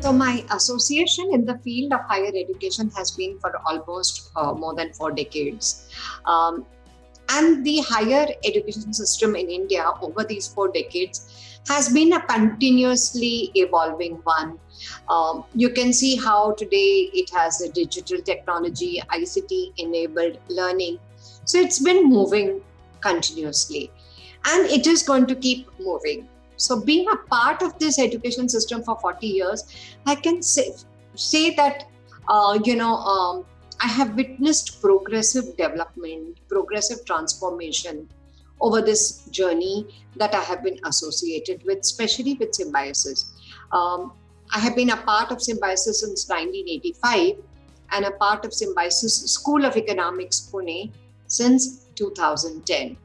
So, my association in the field of higher education has been for almost more than 4 decades. Um, and the higher education system in India over these 4 decades has been a continuously evolving one. You can see how today it has a digital technology, ICT enabled learning. So, it's been moving continuously and it is going to keep moving. So, being a part of this education system for 40 years, I can say that, I have witnessed progressive development, progressive transformation over this journey that I have been associated with, especially with Symbiosis. Um, I have been a part of Symbiosis since 1985 and a part of Symbiosis School of Economics, Pune, since 2010.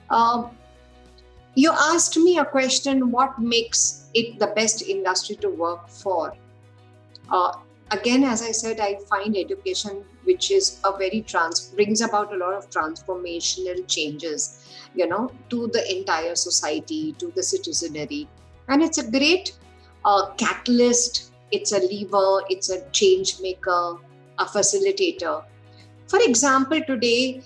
Um, you asked me a question, what makes it the best industry to work for? Uh, Again, as I said, I find education, which is a very brings about a lot of transformational changes, to the entire society, to the citizenry, and it's a great catalyst. It's a lever. It's a change maker, a facilitator. For example, today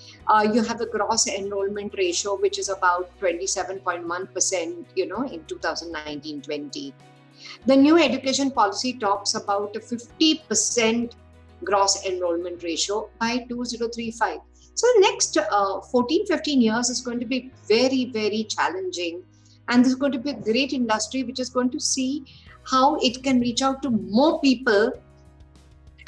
you have a gross enrollment ratio, which is about 27.1%, in 2019-20. The new education policy talks about a 50% gross enrollment ratio by 2035. So the next 14, 15 years is going to be very, very challenging. And this is going to be a great industry, which is going to see how it can reach out to more people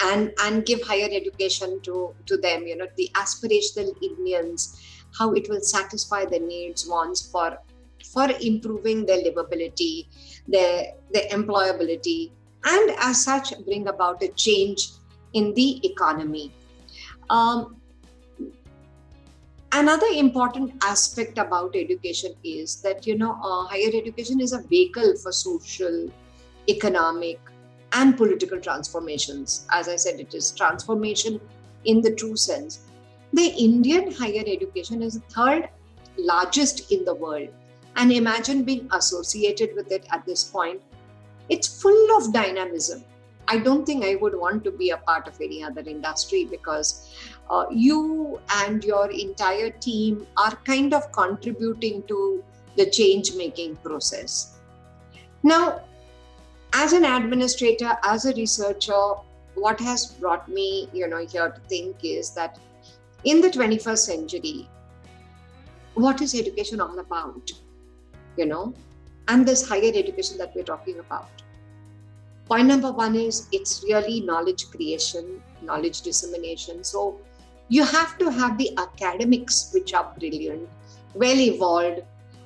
and give higher education to them, the aspirational Indians, how it will satisfy their needs, wants for improving their livability, their employability, and as such bring about a change in the economy. Um, Another important aspect about education is that higher education is a vehicle for social, economic, and political transformations. As I said, it is transformation in the true sense. The Indian higher education is the third largest in the world, and imagine being associated with it at this point. It's full of dynamism. I don't think I would want to be a part of any other industry because you and your entire team are kind of contributing to the change making process. Now, as an administrator, as a researcher, what has brought me here to think is that in the 21st century, what is education all about? And this higher education that we're talking about. Point number one is it's really knowledge creation, knowledge dissemination. So you have to have the academics which are brilliant, well evolved,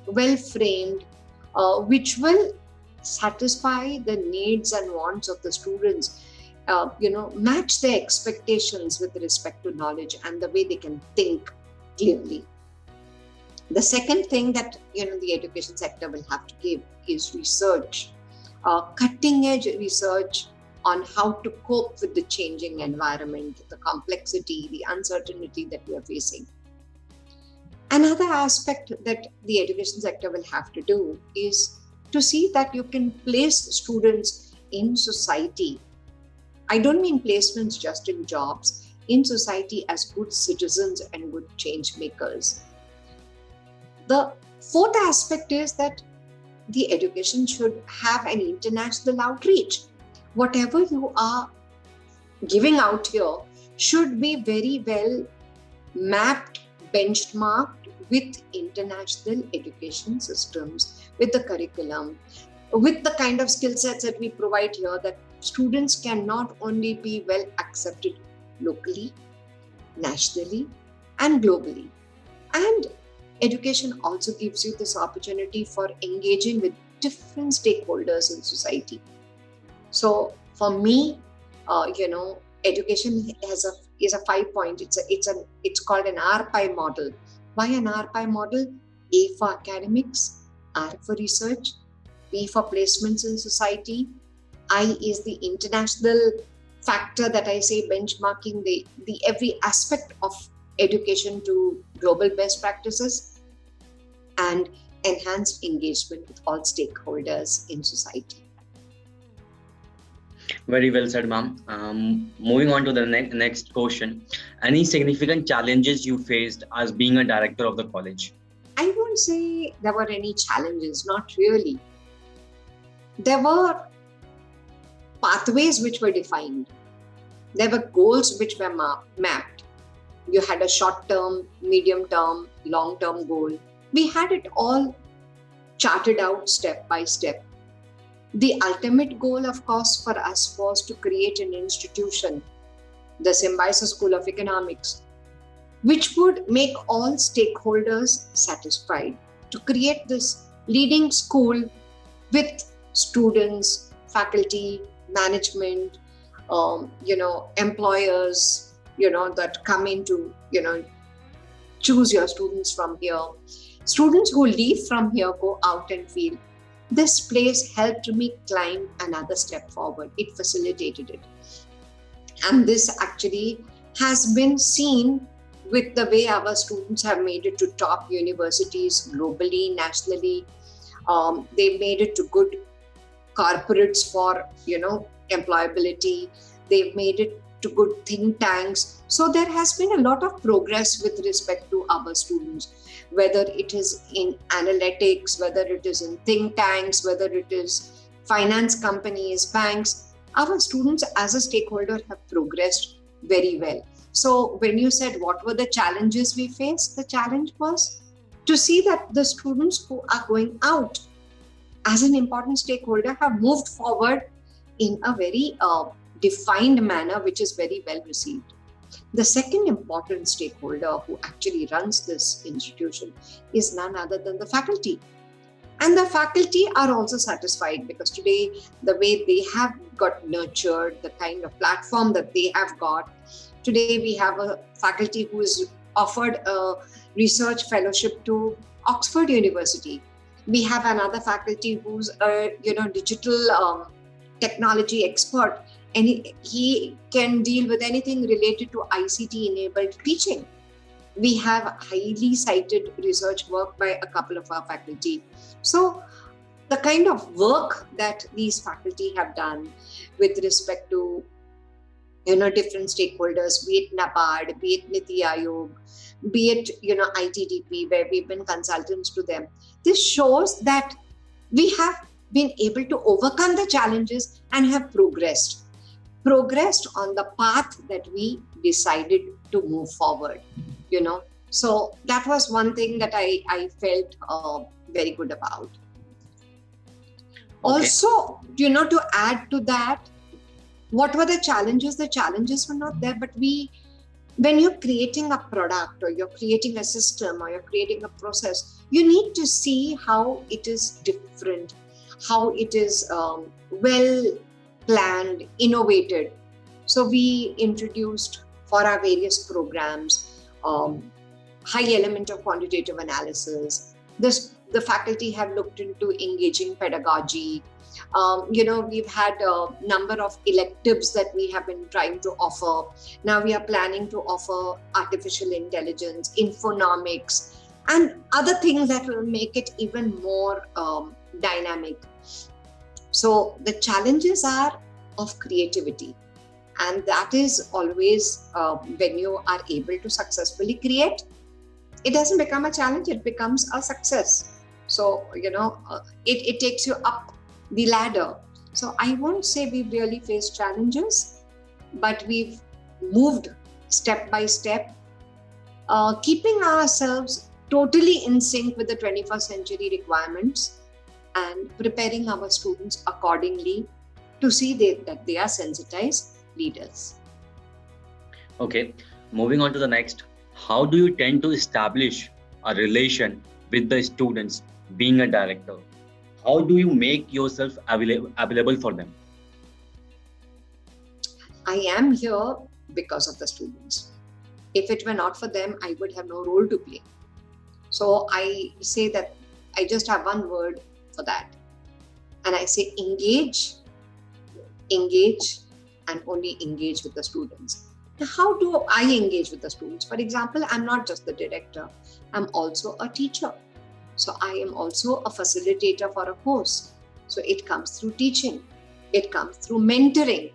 well framed, which will satisfy the needs and wants of the students, match their expectations with respect to knowledge and the way they can think clearly. The second thing that the education sector will have to give is research, cutting edge research on how to cope with the changing environment, the complexity, the uncertainty that we are facing. Another aspect that the education sector will have to do is to see that you can place students in society. I don't mean placements just in jobs, in society as good citizens and good change makers. The fourth aspect is that the education should have an international outreach. Whatever you are giving out here should be very well mapped, benchmarked with international education systems, with the curriculum, with the kind of skill sets that we provide here, that students can not only be well accepted locally, nationally, and globally. And education also gives you this opportunity for engaging with different stakeholders in society. So for me, education is a 5 point. It's called an RPI model. Why an RPI model? A for academics, R for research, P for placements in society, I is the international factor that I say benchmarking the every aspect of education to global best practices, and enhanced engagement with all stakeholders in society. Very well said, ma'am. Moving on to the next question. Any significant challenges you faced as being a director of the college? I won't say there were any challenges, not really. There were pathways which were defined. There were goals which were mapped. You had a short term, medium term, long term goal. We had it all charted out step by step. The ultimate goal, of course, for us was to create an institution, the Symbiosis School of Economics, which would make all stakeholders satisfied, to create this leading school with students, faculty, management, employers, that come in to, choose your students from here. Students who leave from here go out and feel this place helped me climb another step forward. It facilitated it. And this actually has been seen with the way our students have made it to top universities globally, nationally. They've made it to good corporates for, employability. They've made it to good think tanks. So there has been a lot of progress with respect to our students, whether it is in analytics, whether it is in think tanks, whether it is finance companies, banks. Our students as a stakeholder have progressed very well. So when you said what were the challenges we faced, the challenge was to see that the students who are going out as an important stakeholder have moved forward in a very defined manner, which is very well received. The second important stakeholder who actually runs this institution is none other than the faculty. And the faculty are also satisfied because today, the way they have got nurtured, the kind of platform that they have got, today we have a faculty who is offered a research fellowship to Oxford University. We have another faculty who's a digital technology expert, and he can deal with anything related to ICT enabled teaching. We have highly cited research work by a couple of our faculty. So the kind of work that these faculty have done with respect to different stakeholders, be it NABARD, be it NITI Aayog, be it ITDP, where we've been consultants to them. This shows that we have been able to overcome the challenges and have progressed on the path that we decided to move forward. So that was one thing that I felt very good about. Okay. Also, to add to that, what were the challenges? The challenges were not there, but when you're creating a product or you're creating a system or you're creating a process, you need to see how it is different, how it is well planned, innovated. So we introduced for our various programs high element of quantitative analysis. The faculty have looked into engaging pedagogy. We've had a number of electives that we have been trying to offer. Now we are planning to offer artificial intelligence, infonomics, and other things that will make it even more dynamic. So the challenges are of creativity. And that is always when you are able to successfully create, it doesn't become a challenge, it becomes a success. So, it takes you up the ladder. So I won't say we've really faced challenges, but we've moved step by step, keeping ourselves totally in sync with the 21st century requirements and preparing our students accordingly to see that they are sensitized leaders. Okay. Moving on to the next. How do you tend to establish a relation with the students being a director? How do you make yourself available for them? I am here because of the students. If it were not for them, I would have no role to play. So I say that I just have one word for that. And I say engage, and only engage with the students. Now, how do I engage with the students? For example, I'm not just the director, I'm also a teacher. So I am also a facilitator for a course. So it comes through teaching. It comes through mentoring.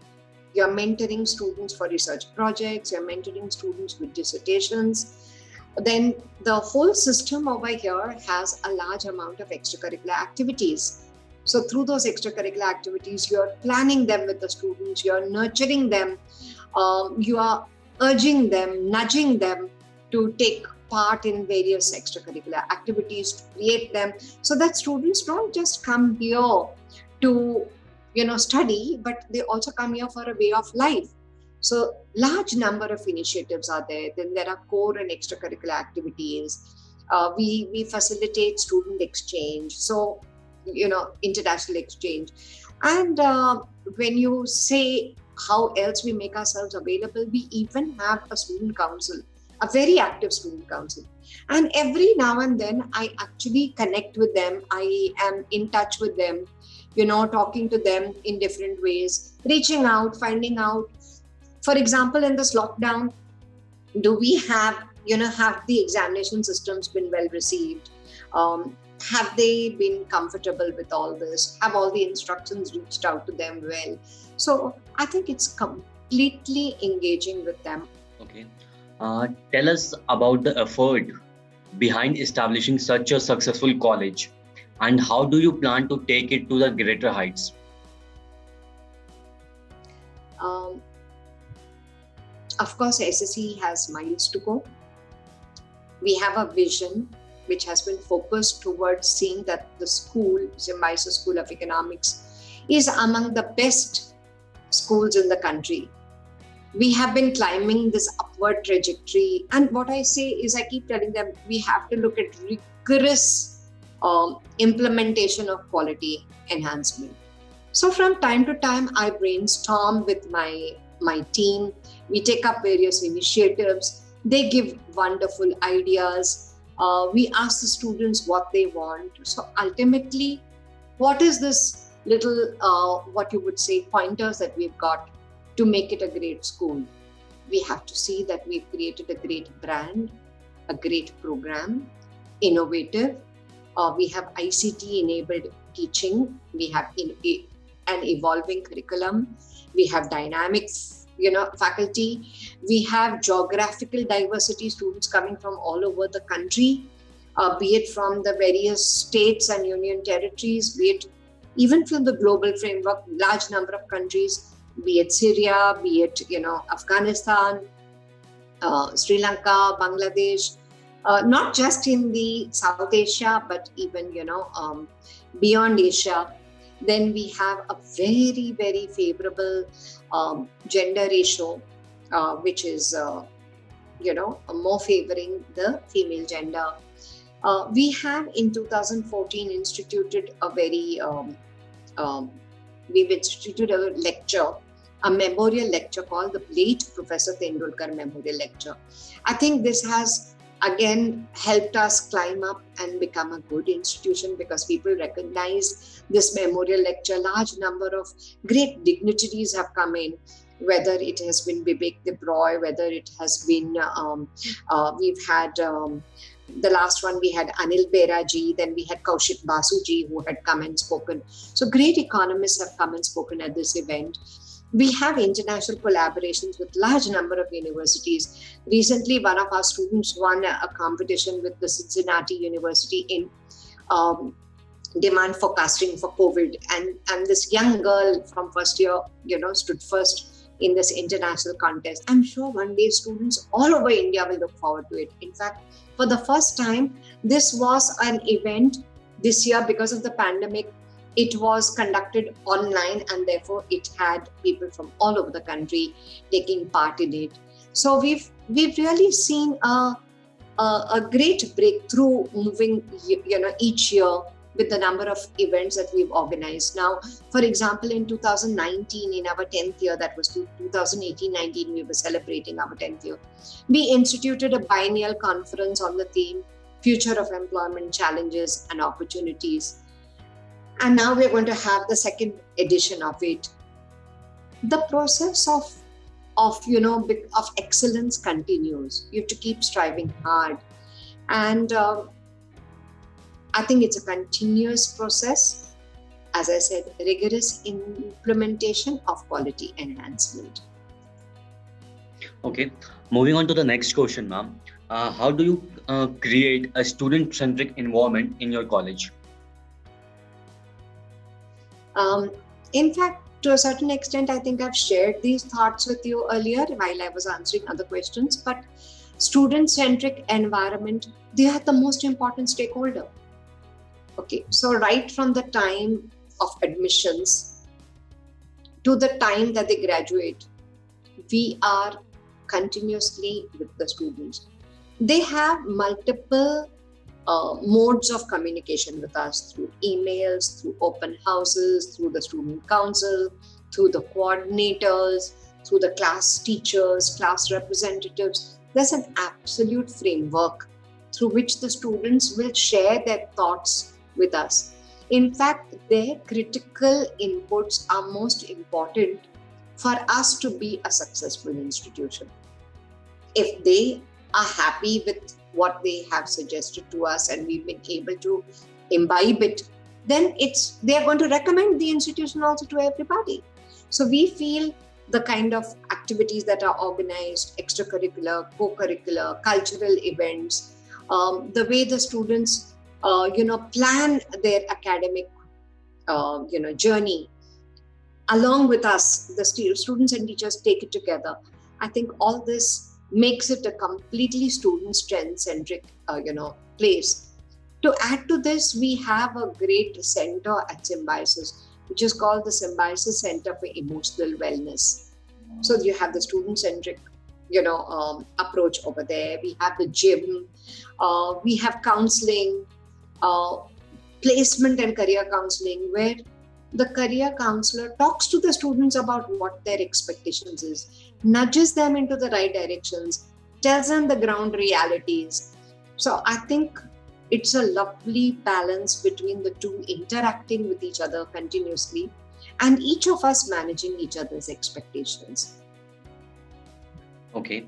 You're mentoring students for research projects, you're mentoring students with dissertations. Then the whole system over here has a large amount of extracurricular activities. So through those extracurricular activities, you're planning them with the students, you're nurturing them, you are urging them, nudging them to take part in various extracurricular activities, to create them, so that students don't just come here to study, but they also come here for a way of life. So large number of initiatives are there. Then there are core and extracurricular activities. We facilitate student exchange, so international exchange. And when you say how else we make ourselves available, we even have a student council, a very active student council. And every now and then I actually connect with them. I am in touch with them, talking to them in different ways, reaching out, finding out. For example, in this lockdown, do we have the examination systems been well received? Have they been comfortable with all this? Have all the instructions reached out to them well? So I think it's completely engaging with them. Okay. Tell us about the effort behind establishing such a successful college, and how do you plan to take it to the greater heights? Um, of course, SSE has miles to go. We have a vision which has been focused towards seeing that the school, Symbiosis School of Economics, is among the best schools in the country. We have been climbing this upward trajectory. And what I say is, I keep telling them, we have to look at rigorous implementation of quality enhancement. So from time to time, I brainstorm with my team. We take up various initiatives. They give wonderful ideas. We ask the students what they want. So ultimately, what is this little, what you would say, pointers that we've got to make it a great school? We have to see that we've created a great brand, a great program, innovative. We have ICT-enabled teaching. We have an evolving curriculum. We have dynamic, faculty. We have geographical diversity, students coming from all over the country, be it from the various states and union territories, be it even from the global framework, large number of countries, be it Syria, be it Afghanistan, Sri Lanka, Bangladesh, not just in the South Asia, but even beyond Asia. Then we have a very, very favorable gender ratio, which is more favoring the female gender. We have in 2014 instituted a very we've instituted a lecture, a memorial lecture called the late Professor Tendulkar Memorial Lecture. I think this has again helped us climb up and become a good institution, because people recognize this memorial lecture. Large number of great dignitaries have come in, whether it has been Bibek Debroy, whether it has been, we've had, the last one we had Anil Bera ji, then we had Kaushik Basu ji who had come and spoken. So great economists have come and spoken at this event. We have international collaborations with large number of universities. Recently, one of our students won a competition with the Cincinnati University in demand forecasting for COVID. And this young girl from first year, stood first in this international contest. I'm sure one day students all over India will look forward to it. In fact, for the first time, this was an event this year because of the pandemic. It was conducted online, and therefore it had people from all over the country taking part in it. So we've really seen a great breakthrough moving, each year with the number of events that we've organized. Now, for example, in 2019, in our 10th year, that was 2018-19, we were celebrating our 10th year. We instituted a biennial conference on the theme Future of Employment Challenges and Opportunities. And now we're going to have the second edition of it. The process of excellence continues. You have to keep striving hard. And I think it's a continuous process. as I said, rigorous implementation of quality enhancement. Okay, moving on to the next question, ma'am. How do you create a student-centric environment in your college? Um, in fact, to a certain extent, I think I've shared these thoughts with you earlier while I was answering other questions. But student-centric environment, they are the most important stakeholder. Okay, so right from the time of admissions to the time that they graduate, we are continuously with the students. They have multiple modes of communication with us through emails, through open houses, through the student council, through the coordinators, through the class teachers, class representatives. There's an absolute framework through which the students will share their thoughts with us. In fact, their critical inputs are most important for us to be a successful institution. If they are happy with what they have suggested to us and we've been able to imbibe it, then they are going to recommend the institution also to everybody. So we feel the kind of activities that are organized, extracurricular, co-curricular, cultural events, the way the students plan their academic journey along with us, the students and teachers take it together. I think all this makes it a completely student-centric, place. To add to this, we have a great center at Symbiosis, which is called the Symbiosis Center for Emotional Wellness. So you have the student-centric, approach over there. We have the gym. We have counseling, placement and career counseling, where the career counselor talks to the students about what their expectations is, nudges them into the right directions, tells them the ground realities. So I think it's a lovely balance between the two interacting with each other continuously and each of us managing each other's expectations. Okay,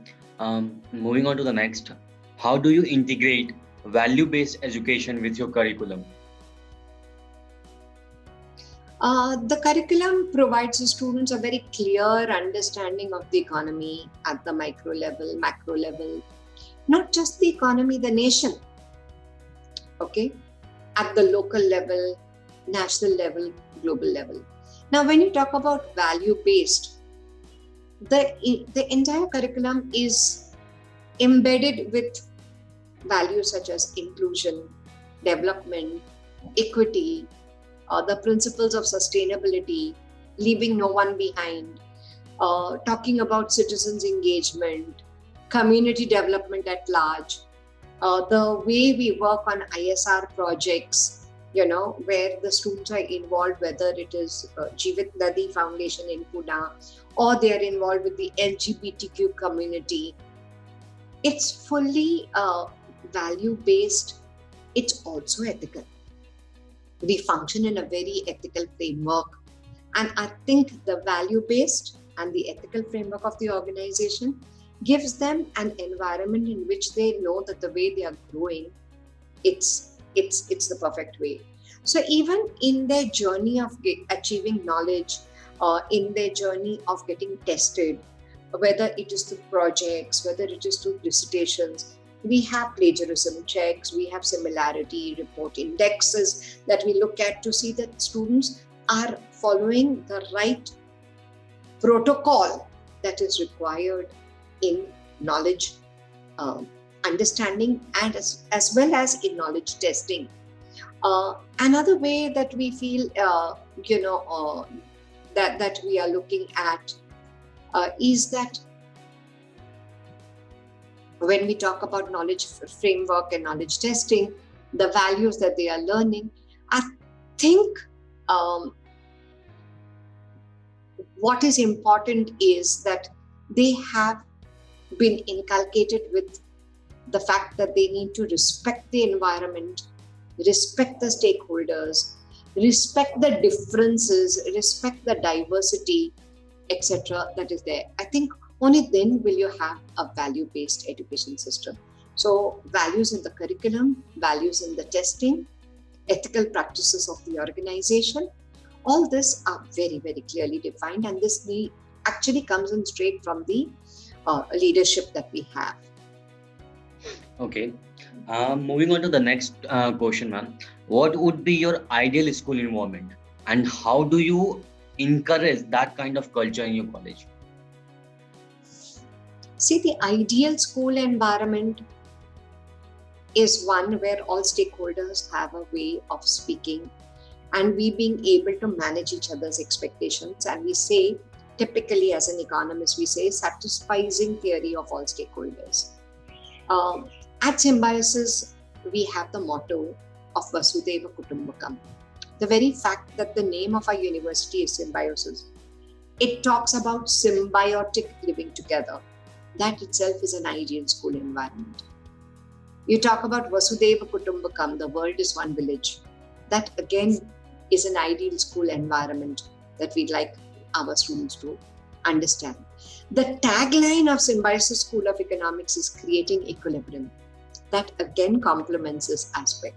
moving on to the next. How do you integrate value-based education with your curriculum? The curriculum provides the students a very clear understanding of the economy at the micro level, macro level, not just the economy, the nation, okay, at the local level, national level, global level. Now, when you talk about value-based, the entire curriculum is embedded with values such as inclusion, development, equity, the principles of sustainability, leaving no one behind, talking about citizens' engagement, community development at large, the way we work on ISR projects, where the students are involved, whether it is Jeevit Nadi Foundation in Pune or they are involved with the LGBTQ community. It's fully value-based. It's also ethical. We function in a very ethical framework. And I think the value-based and the ethical framework of the organization gives them an environment in which they know that the way they are growing, it's the perfect way. So even in their journey of achieving knowledge, in their journey of getting tested, whether it is through projects, whether it is through dissertations, we have plagiarism checks, we have similarity report indexes that we look at to see that students are following the right protocol that is required in knowledge understanding and as well as in knowledge testing. Another way that we feel, that we are looking at is that when we talk about knowledge framework and knowledge testing, the values that they are learning, I think what is important is that they have been inculcated with the fact that they need to respect the environment, respect the stakeholders, respect the differences, respect the diversity, etc. that is there. I think only then will you have a value-based education system. So values in the curriculum, values in the testing, ethical practices of the organization, All this are very, very clearly defined, and this actually comes in straight from the leadership that we have. Okay. Moving on to the next question, ma'am. What would be your ideal school environment, and how do you encourage that kind of culture in your college? See, the ideal school environment is one where all stakeholders have a way of speaking and we being able to manage each other's expectations. And we say, typically as an economist, we say satisficing theory of all stakeholders. At Symbiosis, we have the motto of Vasudhaiva Kutumbakam. The very fact that the name of our university is Symbiosis, it talks about symbiotic living together. That itself is an ideal school environment. You talk about Vasudhaiva Kutumbakam, the world is one village. That again is an ideal school environment that we'd like our students to understand. The tagline of Symbiosis School of Economics is creating equilibrium. That again complements this aspect.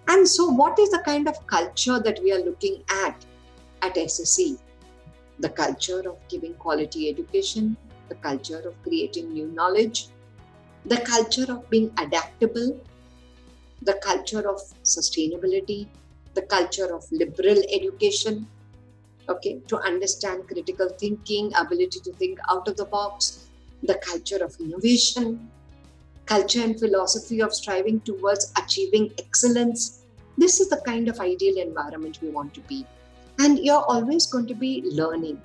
And so what is the kind of culture that we are looking at SSE? The culture of giving quality education, the culture of creating new knowledge, the culture of being adaptable, the culture of sustainability, the culture of liberal education, okay, to understand critical thinking, ability to think out of the box, the culture of innovation, culture and philosophy of striving towards achieving excellence. This is the kind of ideal environment we want to be. And you're always going to be learning.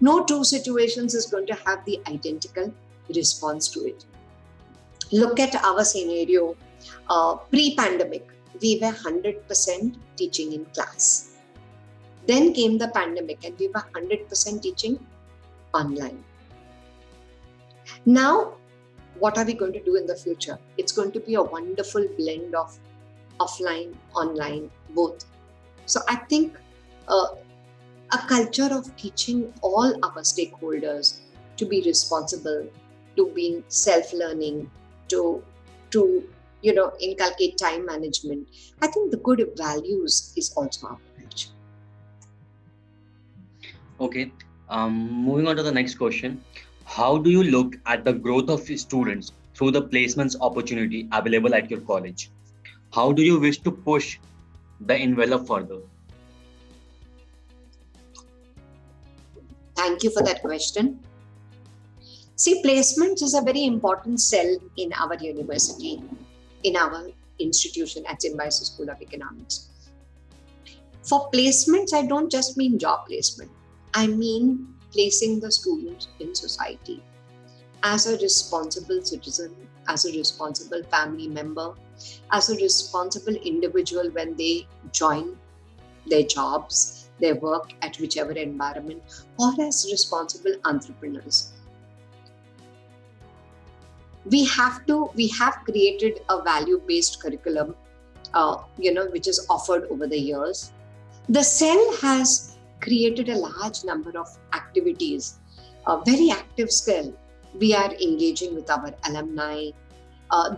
No two situations is going to have the identical response to it. Look at our scenario. Pre-pandemic, we were 100% teaching in class. Then came the pandemic and we were 100% teaching online. Now, what are we going to do in the future? It's going to be a wonderful blend of offline, online, both. So I think a culture of teaching all our stakeholders to be responsible, to being self-learning, to inculcate time management. I think the good values is also our culture. Okay. Moving on to the next question. How do you look at the growth of students through the placements opportunity available at your college? How do you wish to push the envelope further? Thank you for that question. See, placements is a very important cell in our university, in our institution at Symbiosis School of Economics. For placements, I don't just mean job placement. I mean placing the students in society as a responsible citizen, as a responsible family member, as a responsible individual when they join their jobs, their work at whichever environment, or as responsible entrepreneurs. We have created a value-based curriculum, which is offered over the years. The cell has created a large number of activities, a very active cell. We are engaging with our alumni.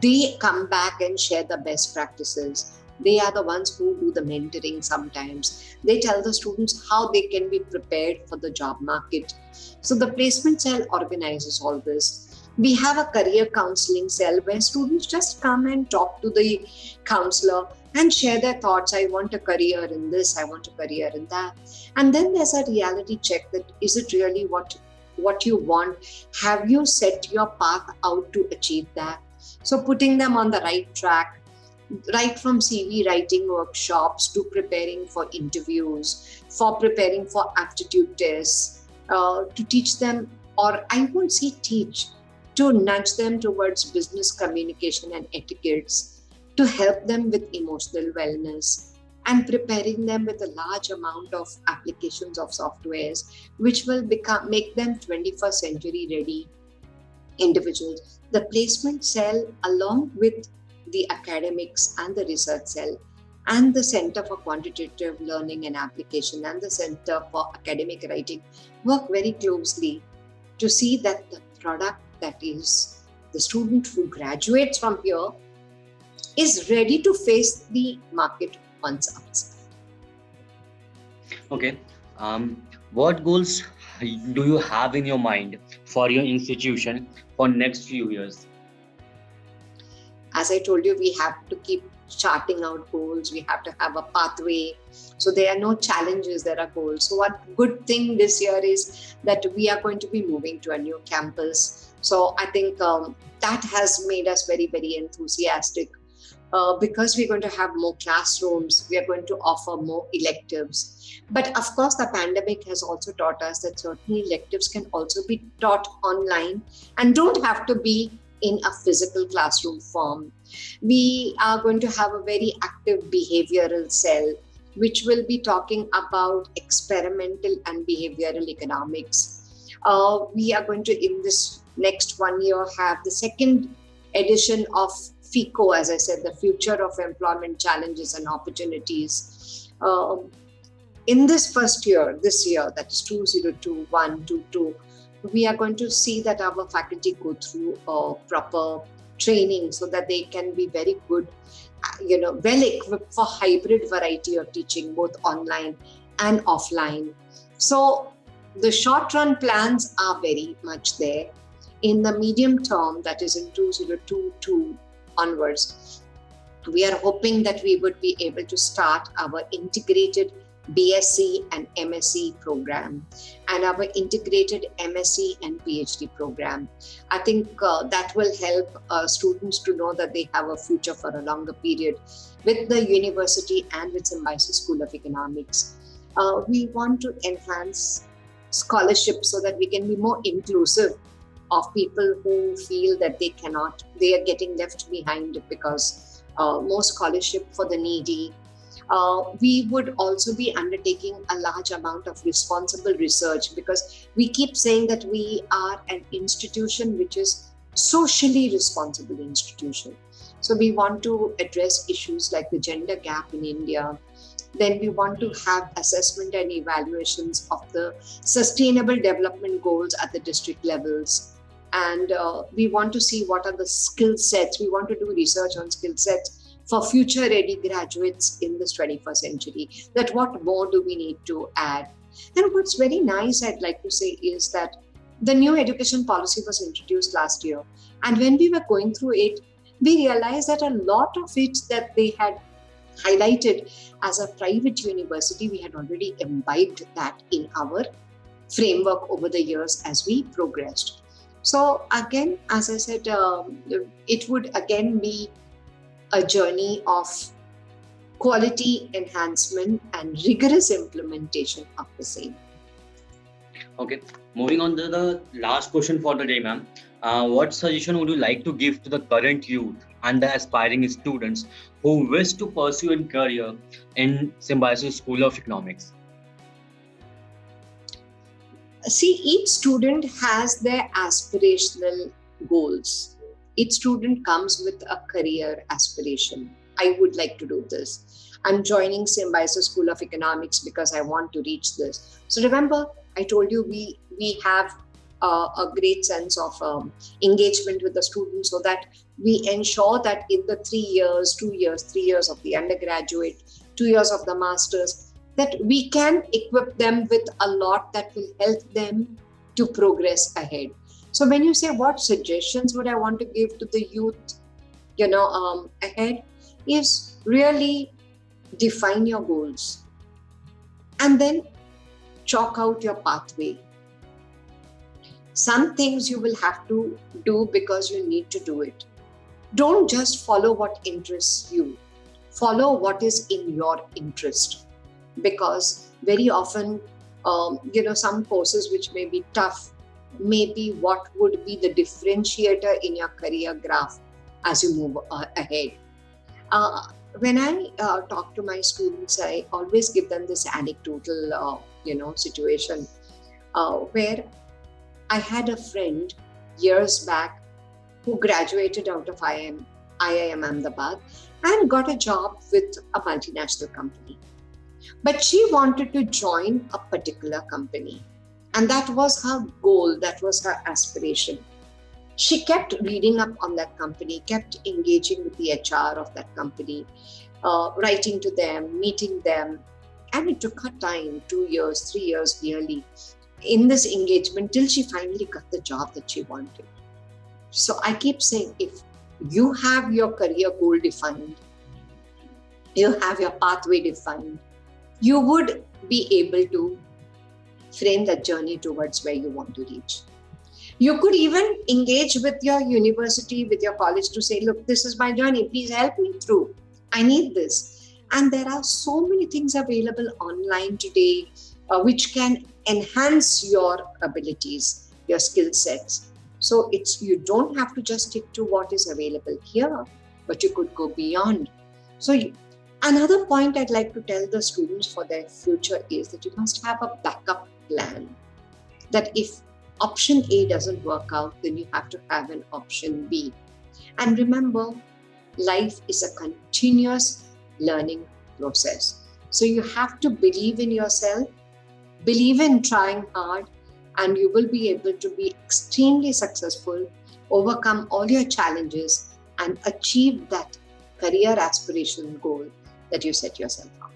They come back and share the best practices. They are the ones who do the mentoring sometimes. They tell the students how they can be prepared for the job market. So the placement cell organizes all this. We have a career counseling cell where students just come and talk to the counselor and share their thoughts. I want a career in this, I want a career in that. And then there's a reality check that is it really what you want? Have you set your path out to achieve that? So putting them on the right track, right from CV writing workshops to preparing for interviews, for preparing for aptitude tests, to teach them, or I won't say teach, to nudge them towards business communication and etiquettes, to help them with emotional wellness, and preparing them with a large amount of applications of softwares, which will make them 21st century ready individuals. The placement cell, along with the academics and the research cell, and the Center for Quantitative Learning and Application, and the Center for Academic Writing, work very closely to see that the product, that is the student who graduates from here, is ready to face the market once outside. Okay. What goals do you have in your mind for your institution for next few years? As I told you, we have to keep charting out goals. We have to have a pathway. So there are no challenges, there are goals. So one good thing this year is that we are going to be moving to a new campus. So I think that has made us very, very enthusiastic. Because we're going to have more classrooms, we are going to offer more electives. But of course, the pandemic has also taught us that certain electives can also be taught online and don't have to be in a physical classroom form. We are going to have a very active behavioral cell, which will be talking about experimental and behavioral economics. We are going to, in this next 1 year, have the second edition of FICO, as I said, the Future of Employment Challenges and Opportunities. In this first year, this year, that is 2021-22, we are going to see that our faculty go through proper training so that they can be very good, well equipped for hybrid variety of teaching, both online and offline. So the short run plans are very much there. In the medium term, that is in 2022 onwards, we are hoping that we would be able to start our integrated BSc and MSc program and our integrated MSc and PhD program. I think that will help students to know that they have a future for a longer period with the university and with Symbiosis School of Economics. We want to enhance scholarships so that we can be more inclusive of people who feel that they are getting left behind because more scholarship for the needy. We would also be undertaking a large amount of responsible research because we keep saying that we are an institution which is socially responsible institution. So we want to address issues like the gender gap in India. Then we want to have assessment and evaluations of the sustainable development goals at the district levels. And we want to see what are the skill sets. We want to do research on skill sets for future ready graduates in this 21st century, that what more do we need to add. And what's very nice, I'd like to say, is that the new education policy was introduced last year. And when we were going through it, we realized that a lot of it that they had highlighted as a private university, we had already imbibed that in our framework over the years as we progressed. So again, as I said, it would again be a journey of quality enhancement and rigorous implementation of the same. Okay, moving on to the last question for the day, ma'am. What suggestion would you like to give to the current youth and the aspiring students who wish to pursue a career in Symbiosis School of Economics? See, each student has their aspirational goals. Each student comes with a career aspiration. I would like to do this. I'm joining Symbiosis School of Economics because I want to reach this. So remember, I told you we have a great sense of engagement with the students so that we ensure that in the 3 years, 2 years, 3 years of the undergraduate, 2 years of the master's, that we can equip them with a lot that will help them to progress ahead. So when you say what suggestions would I want to give to the youth, ahead, is really define your goals and then chalk out your pathway. Some things you will have to do because you need to do it. Don't just follow what interests you. Follow what is in your interest. Because very often, some courses which may be tough, maybe what would be the differentiator in your career graph as you move ahead. When I talk to my students, I always give them this anecdotal, situation where I had a friend years back who graduated out of IIM Ahmedabad and got a job with a multinational company. But she wanted to join a particular company. And that was her goal, that was her aspiration. She kept reading up on that company, kept engaging with the HR of that company, writing to them, meeting them. And it took her time, 2 years, 3 years nearly, in this engagement till she finally got the job that she wanted. So I keep saying, if you have your career goal defined, you have your pathway defined, you would be able to frame that journey towards where you want to reach. You could even engage with your university, with your college to say, look, this is my journey. Please help me through. I need this. And there are so many things available online today which can enhance your abilities, your skill sets. So you don't have to just stick to what is available here, but you could go beyond. So another point I'd like to tell the students for their future is that you must have a backup plan. That if option A doesn't work out, then you have to have an option B. And remember, life is a continuous learning process. So you have to believe in yourself, believe in trying hard, and you will be able to be extremely successful, overcome all your challenges, and achieve that career aspiration goal that you set yourself up.